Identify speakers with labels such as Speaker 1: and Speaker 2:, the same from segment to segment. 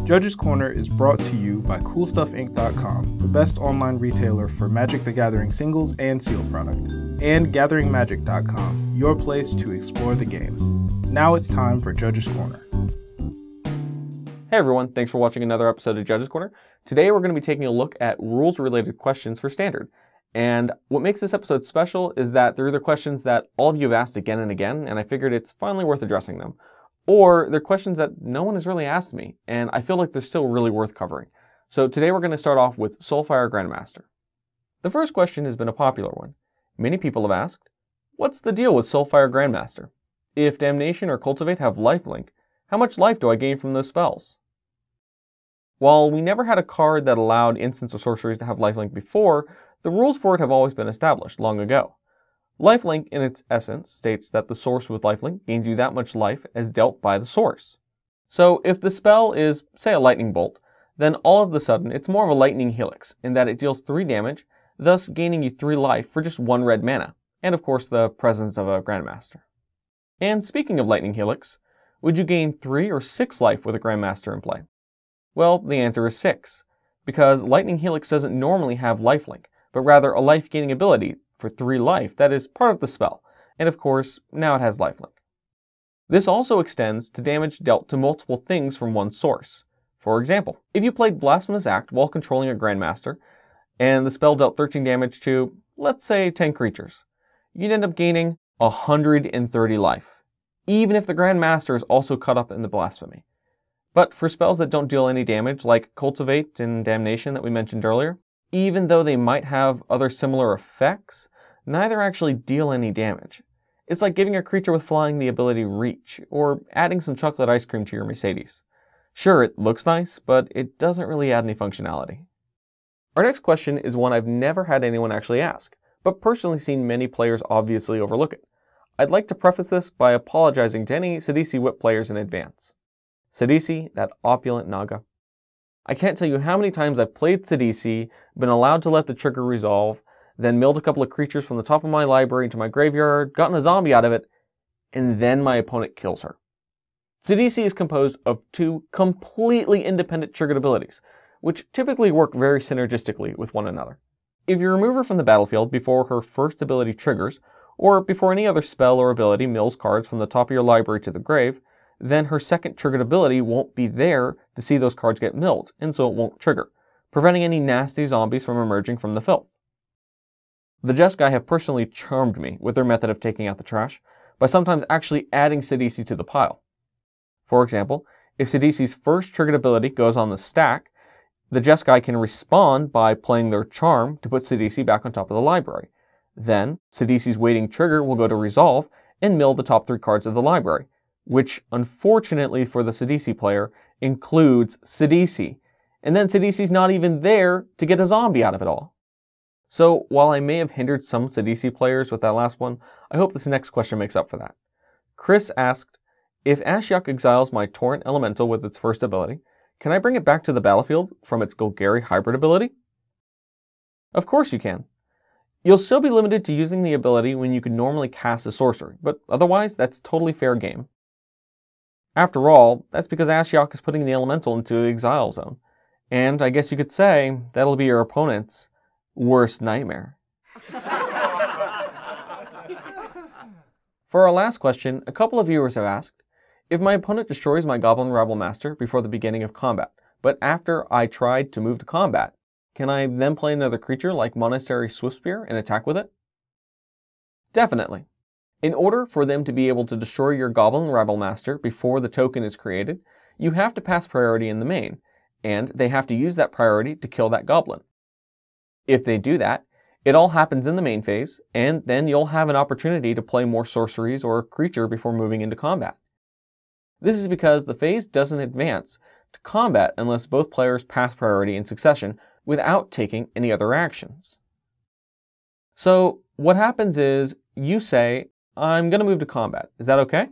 Speaker 1: Judges Corner is brought to you by CoolStuffInc.com, the best online retailer for Magic the Gathering singles and sealed product, and gatheringmagic.com, your place to explore the game. Now it's time for Judges Corner.
Speaker 2: Hey everyone, thanks for watching another episode of Judges Corner. Today we're going to be taking a look at rules-related questions for Standard. And what makes this episode special is that they're either questions that all of you have asked again and again, and I figured it's finally worth addressing them, or they're questions that no one has really asked me, and I feel like they're still really worth covering. So today we're going to start off with Soulfire Grandmaster. The first question has been a popular one. Many people have asked, what's the deal with Soulfire Grandmaster? If Damnation or Cultivate have lifelink, how much life do I gain from those spells? While we never had a card that allowed instants or sorceries to have lifelink before, the rules for it have always been established long ago. Lifelink, in its essence, states that the source with lifelink gains you that much life as dealt by the source. So if the spell is, say, a lightning bolt, then all of a sudden it's more of a lightning helix in that it deals 3 damage, thus gaining you 3 life for just 1 red mana, and of course the presence of a Grandmaster. And speaking of lightning helix, would you gain 3 or 6 life with a Grandmaster in play? Well, the answer is 6, because lightning helix doesn't normally have lifelink, but rather a life-gaining ability for 3 life that is part of the spell, and of course, now it has lifelink. This also extends to damage dealt to multiple things from one source. For example, if you played Blasphemous Act while controlling a Grandmaster, and the spell dealt 13 damage to, let's say, 10 creatures, you'd end up gaining 130 life, even if the Grandmaster is also caught up in the blasphemy. But for spells that don't deal any damage, like Cultivate and Damnation that we mentioned earlier, even though they might have other similar effects, neither actually deal any damage. It's like giving a creature with flying the ability Reach, or adding some chocolate ice cream to your Mercedes. Sure, it looks nice, but it doesn't really add any functionality. Our next question is one I've never had anyone actually ask, but personally seen many players obviously overlook it. I'd like to preface this by apologizing to any Sidisi Whip players in advance. Sidisi, that opulent Naga. I can't tell you how many times I've played Sidisi, been allowed to let the trigger resolve, then milled a couple of creatures from the top of my library into my graveyard, gotten a zombie out of it, and then my opponent kills her. Sidisi is composed of 2 completely independent triggered abilities, which typically work very synergistically with one another. If you remove her from the battlefield before her first ability triggers, or before any other spell or ability mills cards from the top of your library to the grave, then her second triggered ability won't be there to see those cards get milled, and so it won't trigger, preventing any nasty zombies from emerging from the filth. The Jeskai have personally charmed me with their method of taking out the trash, by sometimes actually adding Sidisi to the pile. For example, if Sidisi's first triggered ability goes on the stack, the Jeskai can respond by playing their charm to put Sidisi back on top of the library. Then, Sidisi's waiting trigger will go to resolve and mill the top 3 cards of the library, which, unfortunately for the Sidisi player, includes Sidisi, and then Sidisi's not even there to get a zombie out of it all. So, while I may have hindered some Sidisi players with that last one, I hope this next question makes up for that. Chris asked, if Ashiok exiles my Torrent Elemental with its first ability, can I bring it back to the battlefield from its Golgari hybrid ability? Of course you can. You'll still be limited to using the ability when you could normally cast a sorcery, but otherwise that's totally fair game. After all, that's because Ashiok is putting the elemental into the exile zone. And I guess you could say, that'll be your opponent's worst nightmare. For our last question, a couple of viewers have asked, if my opponent destroys my Goblin Rabble Master before the beginning of combat, but after I tried to move to combat, can I then play another creature like Monastery Swiftspear and attack with it? Definitely. In order for them to be able to destroy your Goblin Rabble Master before the token is created, you have to pass priority in the main, and they have to use that priority to kill that goblin. If they do that, it all happens in the main phase, and then you'll have an opportunity to play more sorceries or a creature before moving into combat. This is because the phase doesn't advance to combat unless both players pass priority in succession without taking any other actions. So what happens is you say, I'm going to move to combat. Is that okay?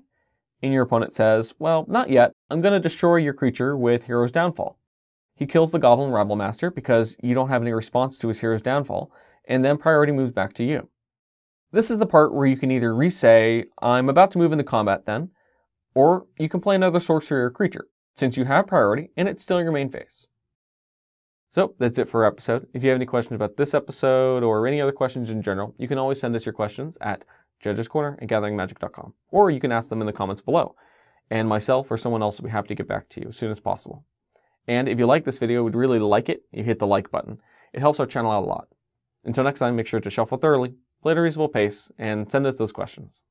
Speaker 2: And your opponent says, well, not yet. I'm going to destroy your creature with Hero's Downfall. He kills the Goblin Rabble Master because you don't have any response to his Hero's Downfall, and then priority moves back to you. This is the part where you can either re-say, I'm about to move into combat then, or you can play another sorcery or creature. since you have priority and it's still your main phase. So that's it for our episode. If you have any questions about this episode or any other questions in general, you can always send us your questions at judgescorner@gatheringmagic.com, or you can ask them in the comments below, and myself or someone else will be happy to get back to you as soon as possible. And if you like this video, we'd really like it if you hit the like button. It helps our channel out a lot. Until next time, make sure to shuffle thoroughly, play at a reasonable pace, and send us those questions.